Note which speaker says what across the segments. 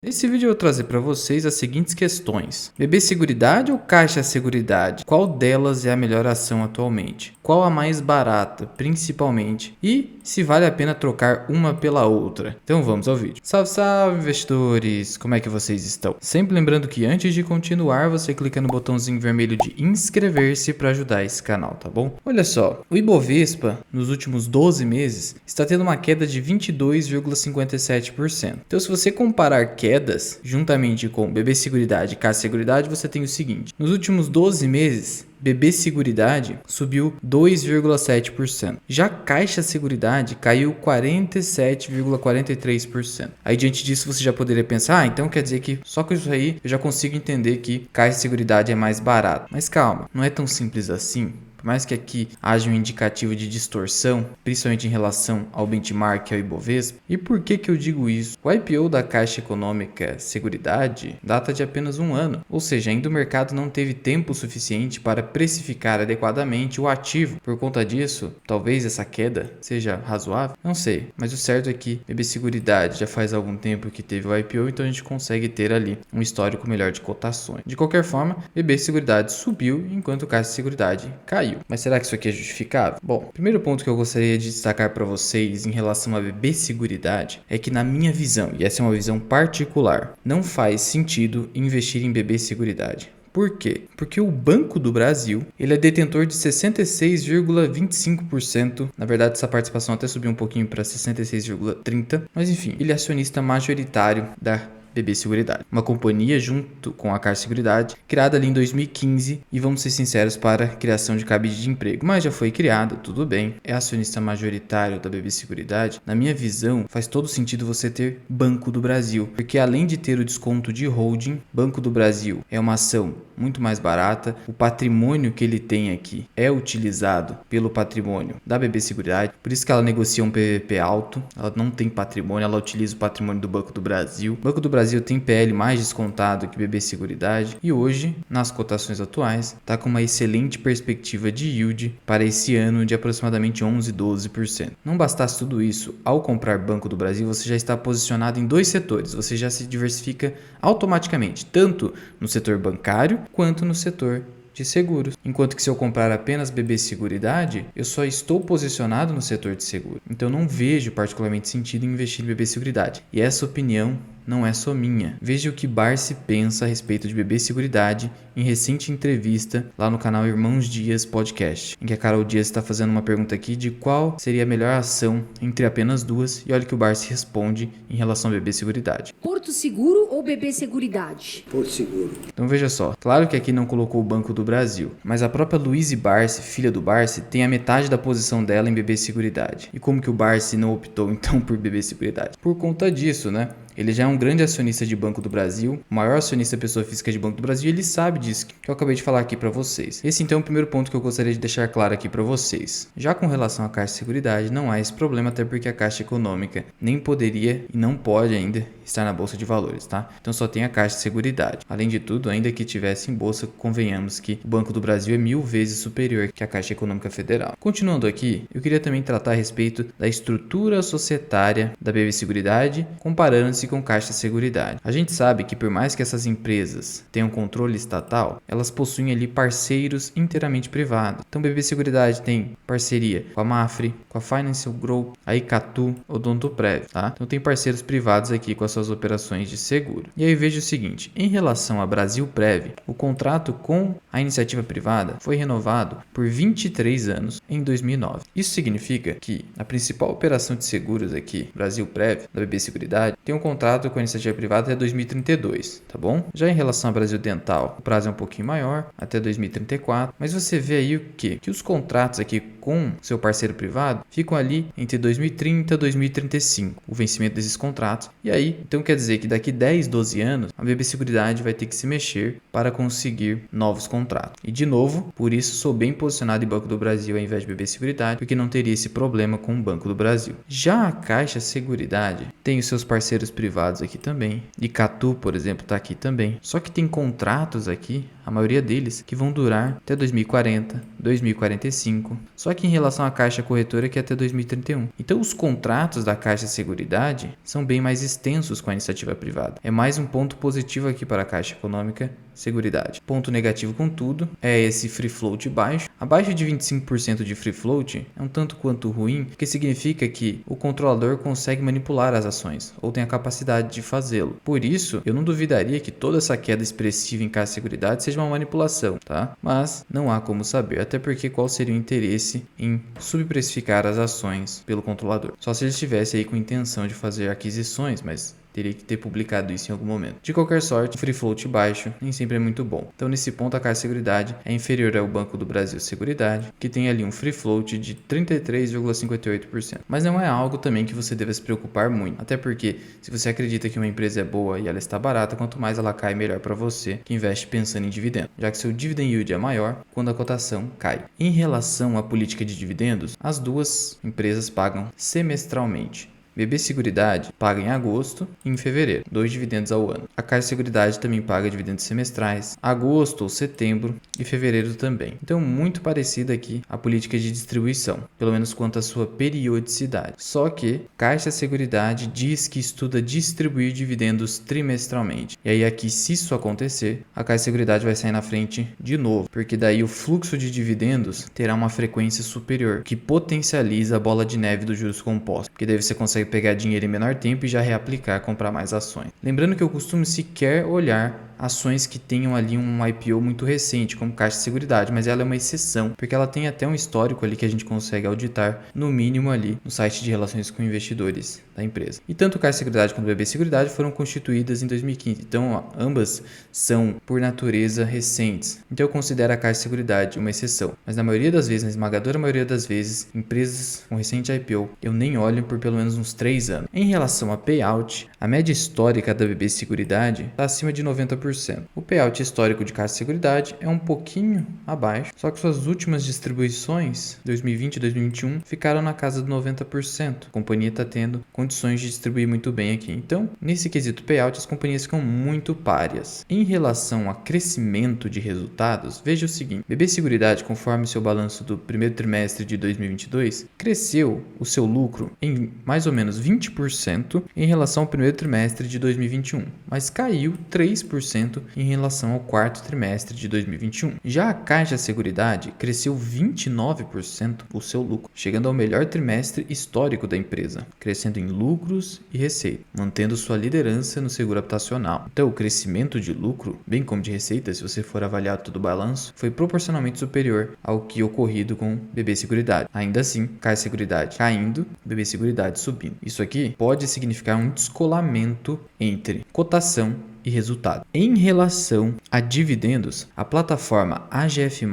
Speaker 1: Nesse vídeo eu vou trazer para vocês as seguintes questões: BB Seguridade ou Caixa Seguridade? Qual delas é a melhor ação atualmente? Qual a mais barata, principalmente? E se vale a pena trocar uma pela outra? Então vamos ao vídeo. Salve, salve investidores! Como é que vocês estão? Sempre lembrando que antes de continuar, você clica no botãozinho vermelho de inscrever-se para ajudar esse canal, tá bom? Olha só, o Ibovespa nos últimos 12 meses está tendo uma queda de 22,57%. Então se você comparar quedas juntamente com BB Seguridade e Caixa Seguridade, você tem o seguinte: nos últimos 12 meses, BB Seguridade subiu 2,7%. Já Caixa Seguridade caiu 47,43%. Aí diante disso você já poderia pensar, então quer dizer que só com isso aí eu já consigo entender que Caixa Seguridade é mais barato. Mas calma, não é tão simples assim. Por mais que aqui haja um indicativo de distorção, principalmente em relação ao benchmark e ao Ibovespa. E por que eu digo isso? O IPO da Caixa Econômica Seguridade data de apenas um ano, ou seja, ainda o mercado não teve tempo suficiente para precificar adequadamente o ativo. Por conta disso, talvez essa queda seja razoável? Não sei, mas o certo é que BB Seguridade já faz algum tempo que teve o IPO, então a gente consegue ter ali um histórico melhor de cotações. De qualquer forma, BB Seguridade subiu enquanto Caixa Seguridade caiu. Mas será que isso aqui é justificável? Bom, o primeiro ponto que eu gostaria de destacar para vocês em relação a BB Seguridade é que, na minha visão, e essa é uma visão particular, não faz sentido investir em BB Seguridade. Por quê? Porque o Banco do Brasil, ele é detentor de 66,25%. Na verdade, essa participação até subiu um pouquinho para 66,30%. Mas enfim, ele é acionista majoritário da BB Seguridade, uma companhia junto com a Caixa Seguridade, criada ali em 2015 e vamos ser sinceros, para a criação de cabide de emprego, mas já foi criada, tudo bem, é acionista majoritário da BB Seguridade. Na minha visão, faz todo sentido você ter Banco do Brasil, porque além de ter o desconto de holding, Banco do Brasil é uma ação muito mais barata, o patrimônio que ele tem aqui é utilizado pelo patrimônio da BB Seguridade, por isso que ela negocia um PVP alto, ela não tem patrimônio, ela utiliza o patrimônio do Banco do Brasil. Banco do Brasil tem PL mais descontado que BB Seguridade e hoje, nas cotações atuais, está com uma excelente perspectiva de yield para esse ano de aproximadamente 11, 12%. Não bastasse tudo isso, ao comprar Banco do Brasil, você já está posicionado em dois setores, você já se diversifica automaticamente, tanto no setor bancário quanto no setor de seguros. Enquanto que se eu comprar apenas BB Seguridade, eu só estou posicionado no setor de seguro. Então não vejo particularmente sentido em investir em BB Seguridade. E essa opinião não é só minha. Veja o que Barsi pensa a respeito de BB Seguridade em recente entrevista lá no canal Irmãos Dias Podcast, em que a Carol Dias está fazendo uma pergunta aqui de qual seria a melhor ação entre apenas duas, e olha que o Barsi responde em relação a BB Seguridade.
Speaker 2: Porto Seguro ou BB Seguridade?
Speaker 3: Porto Seguro.
Speaker 1: Então veja só, claro que aqui não colocou o Banco do Brasil, mas a própria Luíse Barsi, filha do Barsi, tem a metade da posição dela em BB Seguridade. E como que o Barsi não optou então por BB Seguridade? Por conta disso, né? Ele já é um grande acionista de Banco do Brasil, o maior acionista pessoa física de Banco do Brasil, e ele sabe disso que eu acabei de falar aqui para vocês. Esse então é o primeiro ponto que eu gostaria de deixar claro aqui para vocês. Já com relação à Caixa de Seguridade, não há esse problema, até porque a Caixa Econômica nem poderia e não pode ainda estar na Bolsa de Valores, tá? Então só tem a Caixa de Seguridade. Além de tudo, ainda que tivesse em Bolsa, convenhamos que o Banco do Brasil é 1000 vezes superior que a Caixa Econômica Federal. Continuando aqui, eu queria também tratar a respeito da estrutura societária da BB Seguridade, comparando-se com Caixa Seguridade. A gente sabe que por mais que essas empresas tenham controle estatal, elas possuem ali parceiros inteiramente privados. Então BB Seguridade tem parceria com a Mafre, com a Financial Group, a Icatu, Odontoprev, tá? Então tem parceiros privados aqui com as suas operações de seguro. E aí veja o seguinte, em relação a Brasilprev, o contrato com a iniciativa privada foi renovado por 23 anos em 2009. Isso significa que a principal operação de seguros aqui, Brasilprev, da BB Seguridade, tem um contrato com a iniciativa privada até 2032, tá bom? Já em relação ao Brasil Dental, o prazo é um pouquinho maior, até 2034, mas você vê aí o quê? Que os contratos aqui com seu parceiro privado ficam ali entre 2030 e 2035, o vencimento desses contratos. E aí, então quer dizer que daqui 10, 12 anos, a BB Seguridade vai ter que se mexer para conseguir novos contratos. E de novo, por isso sou bem posicionado em Banco do Brasil ao invés de BB Seguridade, porque não teria esse problema com o Banco do Brasil. Já a Caixa Seguridade tem os seus parceiros privados aqui também. Icatu, por exemplo, está aqui também. Só que tem contratos aqui a maioria deles, que vão durar até 2040, 2045. Só que em relação à Caixa Corretora, que é até 2031. Então os contratos da Caixa Seguridade são bem mais extensos com a iniciativa privada. É mais um ponto positivo aqui para a Caixa Econômica Seguridade. Ponto negativo, contudo, é esse free float baixo. Abaixo de 25% de free float é um tanto quanto ruim, porque significa que o controlador consegue manipular as ações, ou tem a capacidade de fazê-lo. Por isso, eu não duvidaria que toda essa queda expressiva em Caixa Seguridade seja uma manipulação, tá? Mas não há como saber, até porque qual seria o interesse em subprecificar as ações pelo controlador? Só se ele estivesse aí com intenção de fazer aquisições, mas teria que ter publicado isso em algum momento. De qualquer sorte, o free float baixo nem sempre é muito bom. Então, nesse ponto, a Caixa Seguridade é inferior ao Banco do Brasil Seguridade, que tem ali um free float de 33,58%. Mas não é algo também que você deva se preocupar muito. Até porque, se você acredita que uma empresa é boa e ela está barata, quanto mais ela cai, melhor para você que investe pensando em dividendo, já que seu dividend yield é maior quando a cotação cai. Em relação à política de dividendos, as duas empresas pagam semestralmente. BB Seguridade paga em agosto e em fevereiro, 2 dividendos ao ano. A Caixa Seguridade também paga dividendos semestrais, agosto ou setembro e fevereiro também. Então, muito parecida aqui a política de distribuição, pelo menos quanto à sua periodicidade. Só que Caixa Seguridade diz que estuda distribuir dividendos trimestralmente. E aí aqui, se isso acontecer, a Caixa Seguridade vai sair na frente de novo, porque daí o fluxo de dividendos terá uma frequência superior, que potencializa a bola de neve dos juros compostos, porque daí você consegue pegar dinheiro em menor tempo e já reaplicar, comprar mais ações. Lembrando que eu costumo sequer olhar ações que tenham ali um IPO muito recente, como Caixa Seguridade, mas ela é uma exceção, porque ela tem até um histórico ali que a gente consegue auditar, no mínimo ali, no site de relações com investidores da empresa. E tanto Caixa Seguridade quanto BB Seguridade foram constituídas em 2015, então ambas são, por natureza, recentes. Então eu considero a Caixa Seguridade uma exceção, mas na maioria das vezes, na esmagadora maioria das vezes, empresas com recente IPO, eu nem olho por pelo menos uns 3 anos. Em relação a payout, a média histórica da BB Seguridade está acima de 90%. O payout histórico de Caixa Seguridade é um pouquinho abaixo, só que suas últimas distribuições, 2020 e 2021, ficaram na casa de 90%. A companhia está tendo condições de distribuir muito bem aqui. Então, nesse quesito payout, as companhias ficam muito párias. Em relação a crescimento de resultados, veja o seguinte: BB Seguridade, conforme seu balanço do primeiro trimestre de 2022, cresceu o seu lucro em mais ou menos 20% em relação ao primeiro trimestre de 2021, mas caiu 3% em relação ao quarto trimestre de 2021. Já a Caixa Seguridade cresceu 29% o seu lucro, chegando ao melhor trimestre histórico da empresa, crescendo em lucros e receita, mantendo sua liderança no seguro habitacional. Então, o crescimento de lucro, bem como de receita, se você for avaliar todo o balanço, foi proporcionalmente superior ao que ocorrido com BB Seguridade. Ainda assim, Caixa Seguridade caindo, BB Seguridade subindo. Isso aqui pode significar um descolamento entre cotação e resultado. Em relação a dividendos, a plataforma AGF+,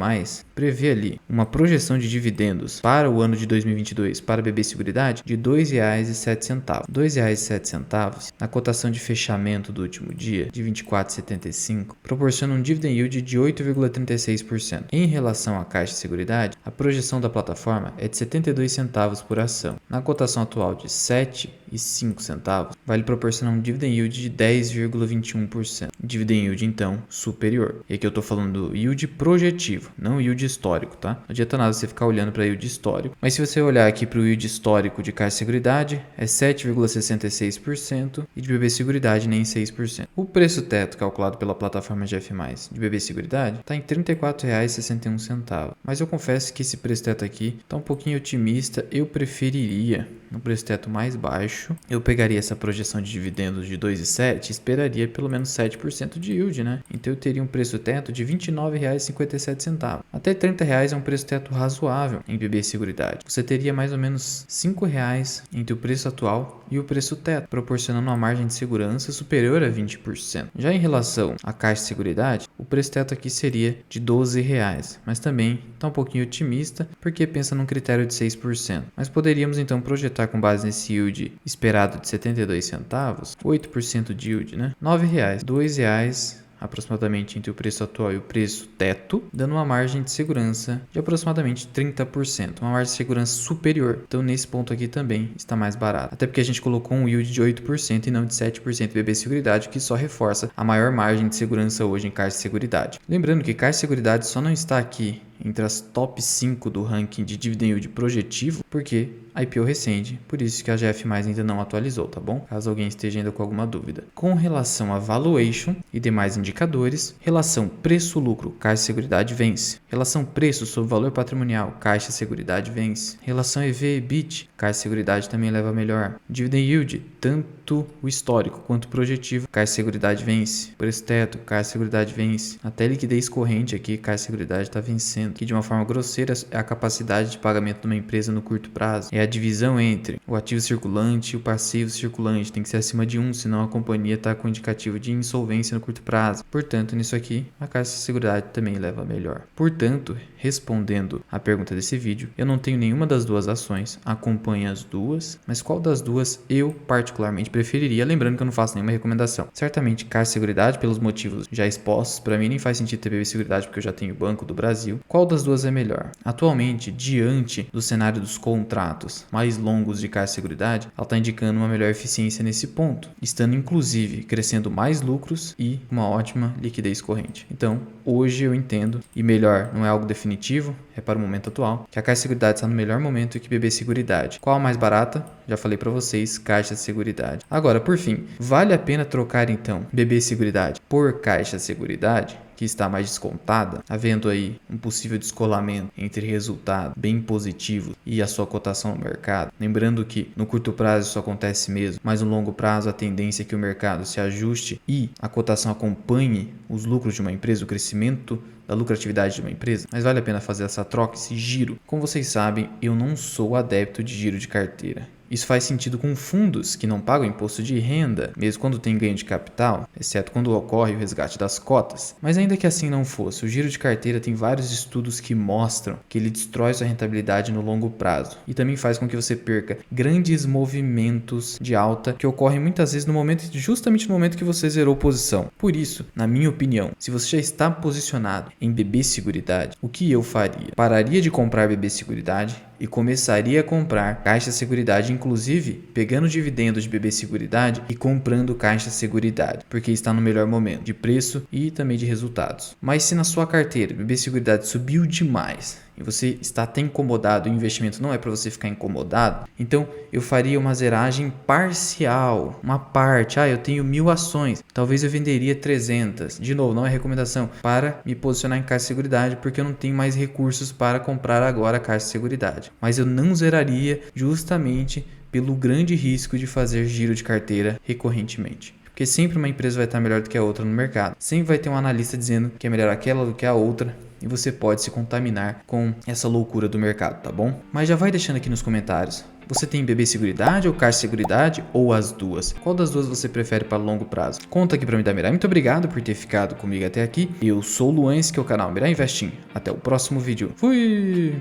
Speaker 1: prevê ali uma projeção de dividendos para o ano de 2022 para a BB Seguridade de R$ 2,07. R$ 2,07 na cotação de fechamento do último dia de 24,75 proporciona um dividend yield de 8,36%. Em relação à Caixa Seguridade, a projeção da plataforma é de 72 centavos por ação. Na cotação atual de 7,05 centavos, vai lhe proporcionar um dividend yield de 10,21%. Dividend yield, então, superior. E aqui eu estou falando do yield projetivo, não yield histórico, tá? Não adianta nada você ficar olhando para yield histórico. Mas se você olhar aqui para o yield histórico de Caixa Seguridade, é 7,66% e de BB Seguridade nem 6%. O preço teto calculado pela plataforma GF+, de BB Seguridade, está em R$ 34,61. Mas eu confesso que esse preço teto aqui está um pouquinho otimista. Eu preferiria um preço teto mais baixo. Eu pegaria essa projeção de dividendos de 2,7 e esperaria pelo menos 7% de yield, né? Então eu teria um preço teto de R$ 29,57. Até R$ 30 é um preço teto razoável em BB Seguridade. Você teria mais ou menos R$ 5 entre o preço atual e o preço teto, proporcionando uma margem de segurança superior a 20%. Já em relação à Caixa Seguridade, o preço teto aqui seria de R$ 12, mas também está um pouquinho otimista porque pensa num critério de 6%. Mas poderíamos então projetar com base nesse yield esperado de 72 centavos, 8% de yield, né? R$ 9, R$ 2 aproximadamente entre o preço atual e o preço teto, dando uma margem de segurança de aproximadamente 30%, uma margem de segurança superior. Então nesse ponto aqui também está mais barato. Até porque a gente colocou um yield de 8% e não de 7% de BB Seguridade, que só reforça a maior margem de segurança hoje em Caixa Seguridade. Lembrando que Caixa Seguridade só não está aqui entre as top 5 do ranking de dividend yield projetivo, porque IPO recente, por isso que a GF+ ainda não atualizou, tá bom? Caso alguém esteja ainda com alguma dúvida. Com relação a valuation e demais indicadores, relação preço-lucro, Caixa Seguridade vence. Relação preço sobre valor patrimonial, Caixa Seguridade vence. Relação EV/EBIT, Caixa Seguridade também leva melhor. Dividend yield, tanto o histórico quanto o projetivo, Caixa Seguridade vence. Preço teto, Caixa Seguridade vence. Até liquidez corrente aqui, Caixa Seguridade está vencendo. Que de uma forma grosseira é a capacidade de pagamento de uma empresa no curto prazo. É a divisão entre o ativo circulante e o passivo circulante. Tem que ser acima de 1, senão a companhia está com indicativo de insolvência no curto prazo. Portanto, nisso aqui, a Caixa Seguridade também leva melhor. Portanto, respondendo à pergunta desse vídeo, eu não tenho nenhuma das duas ações, acompanho as duas, mas qual das duas eu particularmente preferiria? Lembrando que eu não faço nenhuma recomendação. Certamente Caixa Seguridade, pelos motivos já expostos, para mim nem faz sentido ter BB Seguridade porque eu já tenho Banco do Brasil. Qual das duas é melhor? Atualmente, diante do cenário dos contratos mais longos de Caixa Seguridade, ela está indicando uma melhor eficiência nesse ponto, estando inclusive crescendo mais lucros e uma ótima liquidez corrente. Então, hoje eu entendo, e melhor, não é algo definitivo, é para o momento atual, que a Caixa Seguridade está no melhor momento que BB Seguridade. Qual a mais barata? Já falei para vocês, Caixa Seguridade. Agora, por fim, vale a pena trocar então BB Seguridade por Caixa Seguridade, que está mais descontada, havendo aí um possível descolamento entre resultado bem positivo e a sua cotação no mercado. Lembrando que no curto prazo isso acontece mesmo, mas no longo prazo a tendência é que o mercado se ajuste e a cotação acompanhe os lucros de uma empresa, o crescimento da lucratividade de uma empresa, mas vale a pena fazer essa troca, esse giro. Como vocês sabem, eu não sou adepto de giro de carteira. Isso faz sentido com fundos que não pagam imposto de renda, mesmo quando tem ganho de capital, exceto quando ocorre o resgate das cotas. Mas ainda que assim não fosse, o giro de carteira tem vários estudos que mostram que ele destrói sua rentabilidade no longo prazo e também faz com que você perca grandes movimentos de alta que ocorrem muitas vezes justamente no momento que você zerou posição. Por isso, na minha opinião, se você já está posicionado em BB Seguridade, o que eu faria? Pararia de comprar BB Seguridade e começaria a comprar Caixa Seguridade, inclusive pegando dividendos de BB Seguridade e comprando Caixa Seguridade, porque está no melhor momento de preço e também de resultados. Mas se na sua carteira BB Seguridade subiu demais e você está até incomodado, o investimento não é para você ficar incomodado, então eu faria uma zeragem parcial, uma parte. Eu tenho 1000 ações, talvez eu venderia 300. De novo, não é recomendação para me posicionar em Caixa Seguridade, porque eu não tenho mais recursos para comprar agora a Caixa Seguridade. Mas eu não zeraria justamente pelo grande risco de fazer giro de carteira recorrentemente. Porque sempre uma empresa vai estar melhor do que a outra no mercado. Sempre vai ter um analista dizendo que é melhor aquela do que a outra. E você pode se contaminar com essa loucura do mercado, tá bom? Mas já vai deixando aqui nos comentários. Você tem BB Seguridade ou Caixa Seguridade ou as duas? Qual das duas você prefere para longo prazo? Conta aqui para mim da Mirai. Muito obrigado por ter ficado comigo até aqui. Eu sou o Luan, esse que é o canal Mirai Investing. Até o próximo vídeo. Fui!